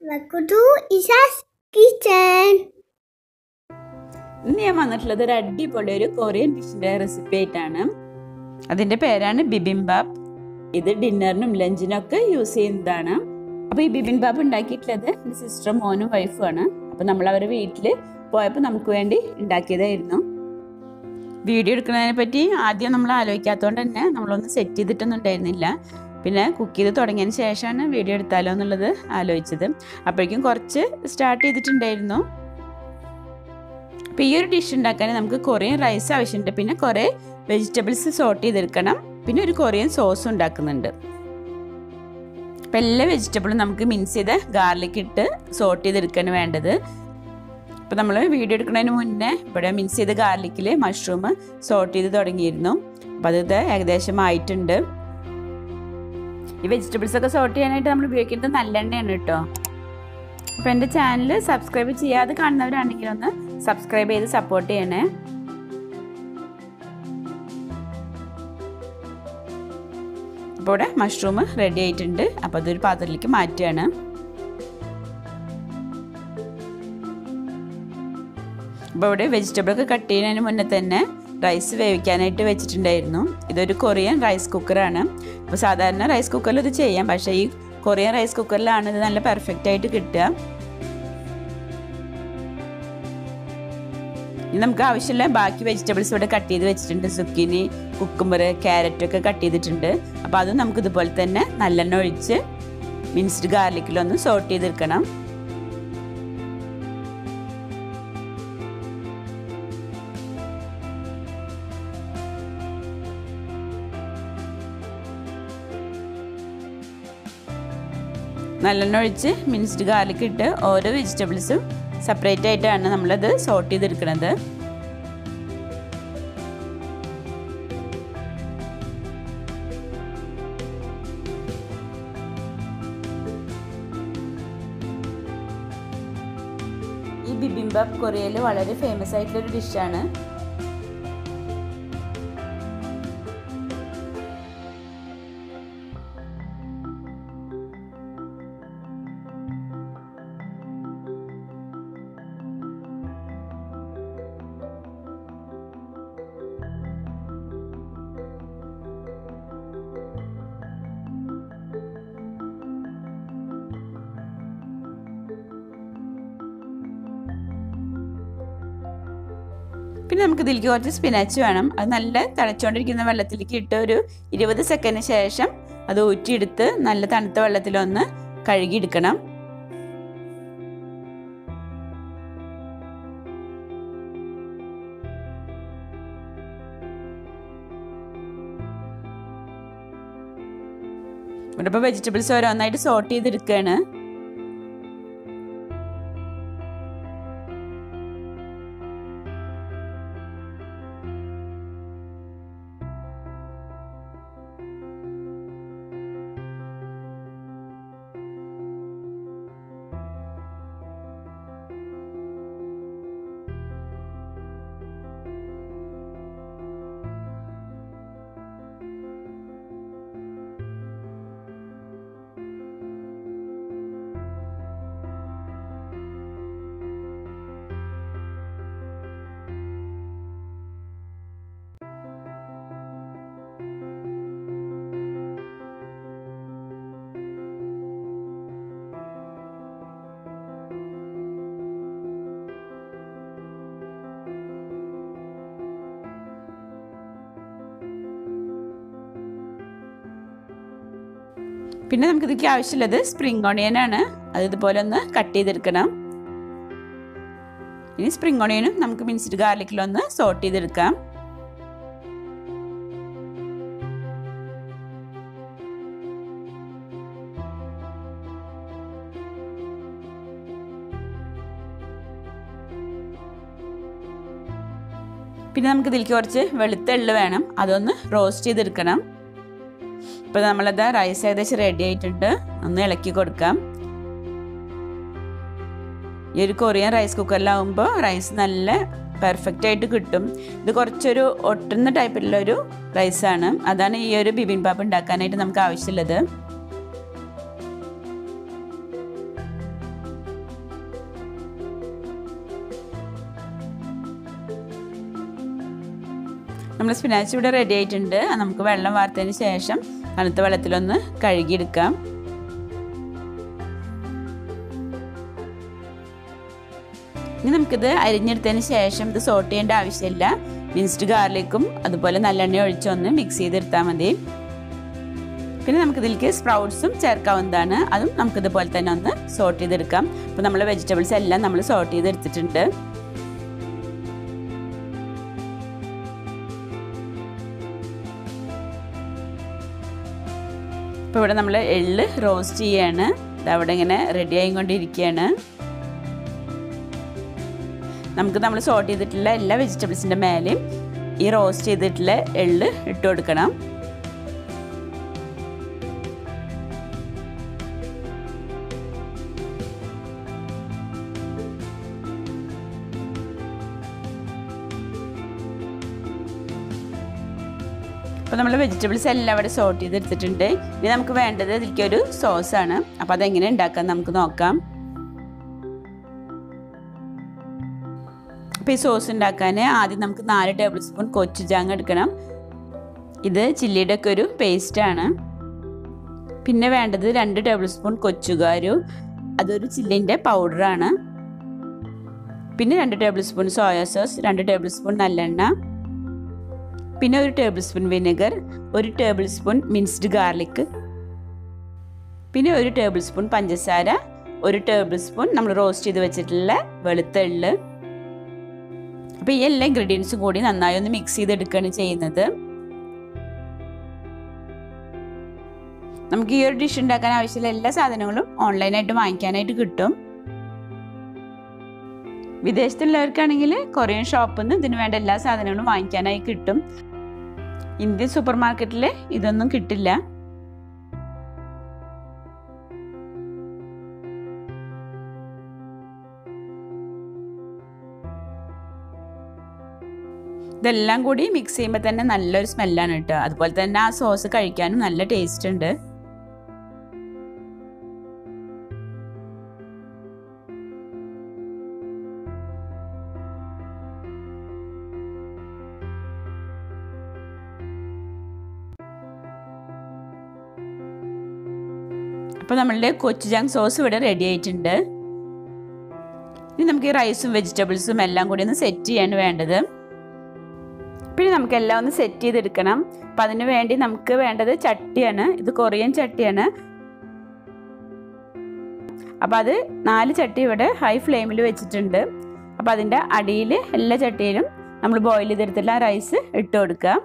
Welcome to Isha's Kitchen. ഇന്ന് ഞാൻ വന്നിട്ടുള്ളത് ഒരു അടിപൊളി ഒരു കൊറിയൻ ഡിഷിൻ്റെ റെസിപ്പി ആയിട്ടാണ്. അതിൻ്റെ പേരാണ് ബിബിംബാപ്പ്. ഇത് ഡിന്നറിനും ലഞ്ചിനും ഒക്കെ യൂസ് ചെയ്യുന്നതാണ്. അപ്പോൾ ഈ ബിബിംബാപ്പ് ഉണ്ടാക്കിയിട്ടുള്ളത് എൻ്റെ സിസ്റ്ററും മോനും വൈഫുമാണ്. അപ്പോൾ നമ്മൾ അവരുടെ വീട്ടിൽ പോയപ്പോൾ നമുക്ക് വേണ്ടി ഉണ്ടാക്കിയതായിരുന്നു. വീഡിയോ എടുക്കുന്നതിനെ പറ്റി ആദ്യം നമ്മൾ ആലോചിക്കാത്തതുകൊണ്ട് തന്നെ നമ്മളൊന്ന് സെറ്റ് ചെയ്തിട്ടൊന്നും ഉണ്ടായിരുന്നില്ല. പിന്നെ കുക്ക് ചെയ്ത് തുടങ്ങിയതിന് ശേഷമാണ് വീഡിയോ എടുത്താലോ എന്നുള്ളത് ആലോചിച്ചത്. അപ്പോഴേക്കും കുറച്ച് സ്റ്റാർട്ട് ചെയ്തിട്ടുണ്ടായിരുന്നു. അപ്പോൾ ഈ ഒരു ഡിഷ് ഉണ്ടാക്കാൻ നമുക്ക് കൊറിയൻ റൈസ് ആവശ്യമുണ്ട്, പിന്നെ കുറേ വെജിറ്റബിൾസ് സോട്ട് ചെയ്തെടുക്കണം, പിന്നെ ഒരു കൊറിയൻ സോസ് ഉണ്ടാക്കുന്നുണ്ട്. അപ്പോൾ എല്ലാ വെജിറ്റബിളും നമുക്ക് മിക്സ് ചെയ്ത് ഗാർലിക് ഇട്ട് സോട്ട് ചെയ്തെടുക്കാണ് വേണ്ടത്. അപ്പോൾ നമ്മൾ വീഡിയോ എടുക്കുന്നതിന് മുന്നേ ഇവിടെ മിക്സ് ചെയ്ത് ഗാർലിക്കിൽ മഷ്റൂം സോട്ട് ചെയ്ത് തുടങ്ങിയിരുന്നു. അപ്പോൾ അത് ഏകദേശം ആയിട്ടുണ്ട്. ഈ വെജിറ്റബിൾസ് ഒക്കെ സോട്ട് ചെയ്യാനായിട്ട് നമ്മൾ ഉപയോഗിക്കുന്നത് നല്ലെണ്ണയാണ് കേട്ടോ. അപ്പോൾ എൻ്റെ ചാനൽ സബ്സ്ക്രൈബ് ചെയ്യാതെ കാണുന്നവരാണെങ്കിൽ ഒന്ന് സബ്സ്ക്രൈബ് ചെയ്ത് സപ്പോർട്ട് ചെയ്യണേ. അപ്പോൾ ഇവിടെ മഷ്റൂം റെഡി ആയിട്ടുണ്ട്. അപ്പോൾ അതൊരു പാത്രത്തിലേക്ക് മാറ്റുകയാണ്. അപ്പോൾ ഇവിടെ വെജിറ്റബിളൊക്കെ കട്ട് ചെയ്യുന്നതിന് മുന്നേ തന്നെ റൈസ് വേവിക്കാനായിട്ട് വെച്ചിട്ടുണ്ടായിരുന്നു. ഇതൊരു കൊറിയൻ റൈസ് കുക്കറാണ്. അപ്പോൾ സാധാരണ റൈസ് കുക്കറിൽ ഇത് ചെയ്യാം, പക്ഷേ ഈ കൊറിയൻ റൈസ് കുക്കറിലാണ് ഇത് നല്ല പെർഫെക്റ്റ് ആയിട്ട് കിട്ടുക. ഇനി നമുക്ക് ആവശ്യമുള്ള ബാക്കി വെജിറ്റബിൾസ് ഇവിടെ കട്ട് ചെയ്ത് വെച്ചിട്ടുണ്ട്. സുക്കിനി, കുക്കുംബർ, ക്യാരറ്റൊക്കെ കട്ട് ചെയ്തിട്ടുണ്ട്. അപ്പോൾ അതും നമുക്ക് ഇതുപോലെ തന്നെ നല്ലെണ്ണ ഒഴിച്ച് മിൻസ്ഡ് ഗാർലിക്കിലൊന്ന് സോട്ട് ചെയ്തെടുക്കണം. നല്ലെണ്ണ ഒഴിച്ച് മിൻസ്ഡ് ഗാർലിക് ഇട്ട് ഓരോ വെജിറ്റബിൾസും സെപ്പറേറ്റ് ആയിട്ടാണ് നമ്മളത് സോട്ട് ചെയ്തെടുക്കുന്നത്. ഈ ബിബിംബാപ്പ് കൊറിയയിൽ വളരെ ഫേമസ് ആയിട്ടുള്ളൊരു ഡിഷാണ്. പിന്നെ നമുക്ക് ഇതിലേക്ക് കുറച്ച് സ്പിനാച്ച് വേണം. അത് നല്ല തിളച്ചുകൊണ്ടിരിക്കുന്ന വെള്ളത്തിലേക്ക് ഇട്ട് ഒരു 20 സെക്കൻഡിന് ശേഷം അത് ഊറ്റിയെടുത്ത് നല്ല തണുത്ത വെള്ളത്തിലൊന്ന് കഴുകിയെടുക്കണം. ഇവിടെ ഇപ്പോൾ വെജിറ്റബിൾസ് ഓരോന്നായിട്ട് സോട്ട് ചെയ്തെടുക്കുകയാണ്. പിന്നെ നമുക്ക് ഇതിലേക്ക് ആവശ്യമുള്ളത് സ്പ്രിംഗ് ഓണിയൻ ആണ്. അത് ഇതുപോലെ ഒന്ന് കട്ട് ചെയ്തെടുക്കണം. ഇനി സ്പ്രിംഗ് ഓണിയനും നമുക്ക് മിൻസ്ഡ് ഗാർലിക്കിലൊന്ന് സോട്ട് ചെയ്തെടുക്കാം. പിന്നെ നമുക്ക് ഇതിലേക്ക് കുറച്ച് വെളുത്ത എള്ള് വേണം. അതൊന്ന് റോസ്റ്റ് ചെയ്തെടുക്കണം. ഇപ്പോൾ നമ്മളത് റൈസ് ഏകദേശം റെഡി ആയിട്ടുണ്ട്. ഒന്ന് ഇളക്കി കൊടുക്കാം. ഈ ഒരു കൊറിയൻ റൈസ് കുക്കറിലാവുമ്പോൾ റൈസ് നല്ല പെർഫെക്റ്റ് ആയിട്ട് കിട്ടും. ഇത് കുറച്ചൊരു ഒട്ടുന്ന ടൈപ്പിലുള്ളൊരു റൈസാണ്. അതാണ് ഈ ഒരു ബിബിംബാപ്പ് ഉണ്ടാക്കാനായിട്ട് നമുക്ക് ആവശ്യമുള്ളത്. നമ്മൾ സ്പിനാച്ച് ഇവിടെ റെഡി ആയിട്ടുണ്ട്. നമുക്ക് വെള്ളം വാർത്തതിന് ശേഷം തണുത്ത വെള്ളത്തിലൊന്ന് കഴുകിയെടുക്കാം. ഇനി നമുക്കിത് അരിഞ്ഞെടുത്തതിന് ശേഷം ഇത് സോട്ട് ചെയ്യേണ്ട ആവശ്യമില്ല. മിൻസ്ഡ് ഗാർലിക്കും അതുപോലെ നല്ലെണ്ണ ഒഴിച്ചൊന്ന് മിക്സ് ചെയ്തെടുത്താൽ മതി. പിന്നെ നമുക്കിതിലേക്ക് സ്പ്രൗട്ട്സും ചേർക്കാവുന്നതാണ്. അതും നമുക്കിതുപോലെ തന്നെ ഒന്ന് സോട്ട് ചെയ്തെടുക്കാം. അപ്പോൾ നമ്മൾ വെജിറ്റബിൾസ് എല്ലാം നമ്മൾ സോട്ട് ചെയ്തെടുത്തിട്ടുണ്ട്. ഇപ്പോൾ ഇവിടെ നമ്മൾ എള്ള് റോസ്റ്റ് ചെയ്യാണ്. ഇതവിടെ ഇങ്ങനെ റെഡി ആയിക്കൊണ്ടിരിക്കുകയാണ്. നമുക്ക് നമ്മൾ സോട്ട് ചെയ്തിട്ടുള്ള എല്ലാ വെജിറ്റബിൾസിൻ്റെ മേലെയും ഈ റോസ്റ്റ് ചെയ്തിട്ടുള്ള എള്ള് ഇട്ട് കൊടുക്കണം. അപ്പോൾ നമ്മൾ വെജിറ്റബിൾസ് എല്ലാം അവിടെ സോട്ട് ചെയ്തെടുത്തിട്ടുണ്ട്. ഇനി നമുക്ക് വേണ്ടത് ഇതിലേക്കൊരു സോസാണ്. അപ്പോൾ അതെങ്ങനെ ഉണ്ടാക്കാൻ നമുക്ക് നോക്കാം. അപ്പോൾ ഈ സോസ് ഉണ്ടാക്കാൻ ആദ്യം നമുക്ക് 4 ടേബിൾ സ്പൂൺ കൊച്ചുജാങ് എടുക്കണം. ഇത് ചില്ലിയുടെ ഒക്കെ ഒരു പേസ്റ്റാണ്. പിന്നെ വേണ്ടത് 2 ടേബിൾ സ്പൂൺ കൊച്ചുകാരു, അതൊരു ചില്ലിൻ്റെ പൗഡറാണ്. പിന്നെ 2 table spoon soya sauce, 2 table spoon നല്ലെണ്ണ, പിന്നെ 1 table spoon vinegar, 1 table spoon minced garlic, പിന്നെ 1 ടേബിൾ സ്പൂൺ പഞ്ചസാര, 1 ടേബിൾ സ്പൂൺ നമ്മൾ റോസ്റ്റ് ചെയ്ത് വെച്ചിട്ടുള്ള വെളുത്ത എള്ള്. അപ്പോൾ ഈ എല്ലാ ഇൻഗ്രീഡിയൻസും കൂടി നന്നായി ഒന്ന് മിക്സ് ചെയ്തെടുക്കുകയാണ് ചെയ്യുന്നത്. നമുക്ക് ഈ ഒരു ഡിഷ് ഉണ്ടാക്കാൻ ആവശ്യമുള്ള എല്ലാ സാധനങ്ങളും ഓൺലൈനായിട്ട് വാങ്ങിക്കാനായിട്ട് കിട്ടും. വിദേശത്തുള്ളവർക്കാണെങ്കിൽ കൊറിയൻ ഷോപ്പിൽ നിന്ന് ഇതിന് വേണ്ട എല്ലാ സാധനങ്ങളും വാങ്ങിക്കാനായി കിട്ടും. ഇന്ത്യൻ സൂപ്പർ മാർക്കറ്റിൽ ഇതൊന്നും കിട്ടില്ല. ഇതെല്ലാം കൂടി മിക്സ് ചെയ്യുമ്പോൾ തന്നെ നല്ലൊരു സ്മെല്ലാണ് കേട്ടോ. അതുപോലെ തന്നെ ആ സോസ് കഴിക്കാനും നല്ല ടേസ്റ്റ് ഉണ്ട്. അപ്പോൾ നമ്മളുടെ കൊച്ചുജാങ് സോസ് ഇവിടെ റെഡി ആയിട്ടുണ്ട്. ഇനി നമുക്ക് ഈ റൈസും വെജിറ്റബിൾസും എല്ലാം കൂടി ഒന്ന് സെറ്റ് ചെയ്യാണ് വേണ്ടത്. പിന്നെ നമുക്ക് എല്ലാം ഒന്ന് സെറ്റ് ചെയ്തെടുക്കണം. അപ്പം അതിന് വേണ്ടി നമുക്ക് വേണ്ടത് ചട്ടിയാണ്. ഇത് കൊറിയൻ ചട്ടിയാണ്. അപ്പം അത് 4 ചട്ടി ഇവിടെ ഹൈ ഫ്ലെയിമിൽ വെച്ചിട്ടുണ്ട്. അപ്പം അതിൻ്റെ അടിയിൽ എല്ലാ ചട്ടിയിലും നമ്മൾ ബോയിൽ ചെയ്തെടുത്തിട്ടുള്ള റൈസ് ഇട്ട് കൊടുക്കുക.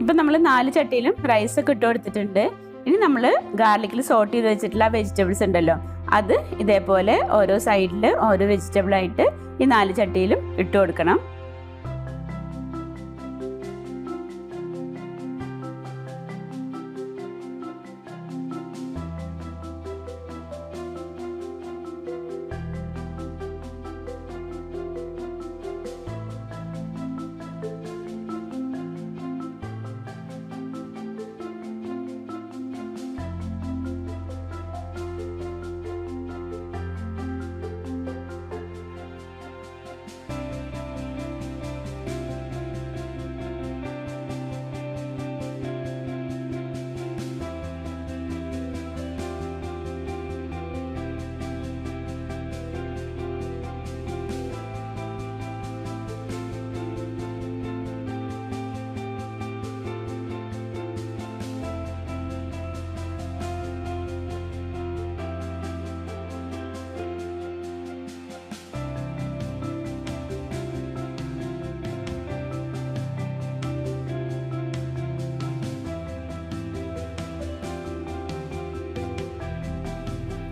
ഇപ്പം നമ്മൾ 4 ചട്ടിയിലും റൈസൊക്കെ ഇട്ട് കൊടുത്തിട്ടുണ്ട്. ഇനി നമ്മൾ ഗാർലിക്കിൽ സോട്ട് ചെയ്ത് വെച്ചിട്ടുള്ള വെജിറ്റബിൾസ് ഉണ്ടല്ലോ, അത് ഇതേപോലെ ഓരോ സൈഡിൽ ഓരോ വെജിറ്റബിളായിട്ട് ഈ 4 ചട്ടിയിലും ഇട്ട് കൊടുക്കണം.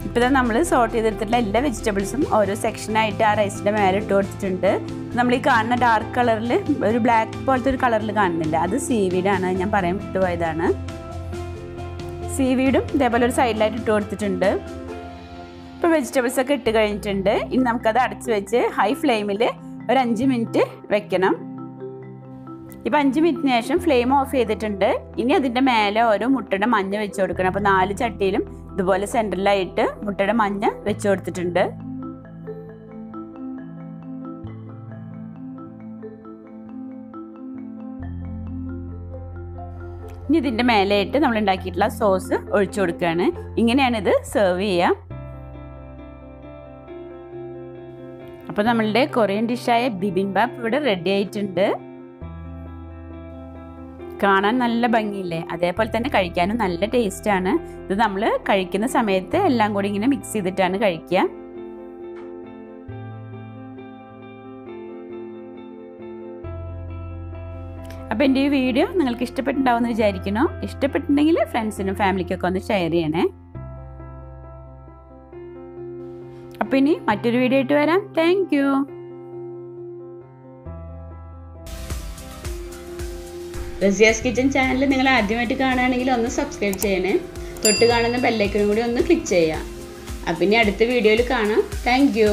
ഇപ്പോൾ നമ്മൾ സോർട്ട് ചെയ്തെടുത്തിട്ടുള്ള എല്ലാ വെജിറ്റബിൾസും ഓരോ സെക്ഷനായിട്ട് ആ റൈസിൻ്റെ മേലെ ഇട്ട് കൊടുത്തിട്ടുണ്ട്. നമ്മൾ ഈ കാണുന്ന ഡാർക്ക് കളറിൽ ഒരു ബ്ലാക്ക് പോലത്തെ ഒരു കളറിൽ കാണുന്നില്ല, അത് സീവീഡാണ്. ഞാൻ പറയാൻ വിട്ടുപോയതാണ്. സീവീഡും ഇതേപോലെ ഒരു സൈഡിലായിട്ട് ഇട്ട് കൊടുത്തിട്ടുണ്ട്. ഇപ്പോൾ വെജിറ്റബിൾസൊക്കെ ഇട്ട് കഴിഞ്ഞിട്ടുണ്ട്. ഇനി നമുക്കത് അടച്ച് വെച്ച് ഹൈ ഫ്ലെയിമിൽ ഒരു 5 മിനിറ്റ് വെക്കണം. ഇപ്പോൾ 5 മിനിറ്റിന് ശേഷം ഫ്ലെയിം ഓഫ് ചെയ്തിട്ടുണ്ട്. ഇനി അതിൻ്റെ മേലെ ഓരോ മുട്ടയുടെ മഞ്ഞ വെച്ച് കൊടുക്കണം. അപ്പോൾ 4 ചട്ടിയിലും ഇതുപോലെ സെൻറ്ററിലായിട്ട് മുട്ടയുടെ മഞ്ഞ വെച്ച് കൊടുത്തിട്ടുണ്ട്. ഇനി ഇതിൻ്റെ മേലെയായിട്ട് നമ്മൾ ഉണ്ടാക്കിയിട്ടുള്ള സോസ് ഒഴിച്ചു കൊടുക്കുകയാണ്. ഇങ്ങനെയാണ് ഇത് സെർവ് ചെയ്യുക. അപ്പോൾ നമ്മളുടെ കൊറിയൻ ഡിഷായ ബിബിംബാപ്പ് ഇവിടെ റെഡി ആയിട്ടുണ്ട്. കാണാൻ നല്ല ഭംഗിയില്ലേ, അതേപോലെ തന്നെ കഴിക്കാനും നല്ല ടേസ്റ്റാണ്. ഇത് നമ്മൾ കഴിക്കുന്ന സമയത്ത് എല്ലാം കൂടി ഇങ്ങനെ മിക്സ് ചെയ്തിട്ടാണ് കഴിക്കുക. അപ്പോൾ എൻ്റെ ഈ വീഡിയോ നിങ്ങൾക്ക് ഇഷ്ടപ്പെട്ടിട്ടുണ്ടാവുമെന്ന് വിചാരിക്കുന്നു. ഇഷ്ടപ്പെട്ടിട്ടുണ്ടെങ്കിൽ ഫ്രണ്ട്സിനും ഫാമിലിക്കൊക്കെ ഒന്ന് ഷെയർ ചെയ്യണേ. അപ്പോൾ ഇനി മറ്റൊരു വീഡിയോ ആയിട്ട് വരാം. Thank you. Razia's kitchen channel നിങ്ങൾ ആദ്യമായിട്ട് കാണുകയാണെങ്കിൽ ഒന്ന് സബ്സ്ക്രൈബ് ചെയ്യണേ. തൊട്ട് കാണുന്ന ബെല്ലൈക്കനും കൂടി ഒന്ന് ക്ലിക്ക് ചെയ്യുക. അപ്പം ഇനി അടുത്ത വീഡിയോയിൽ കാണാം. Thank you.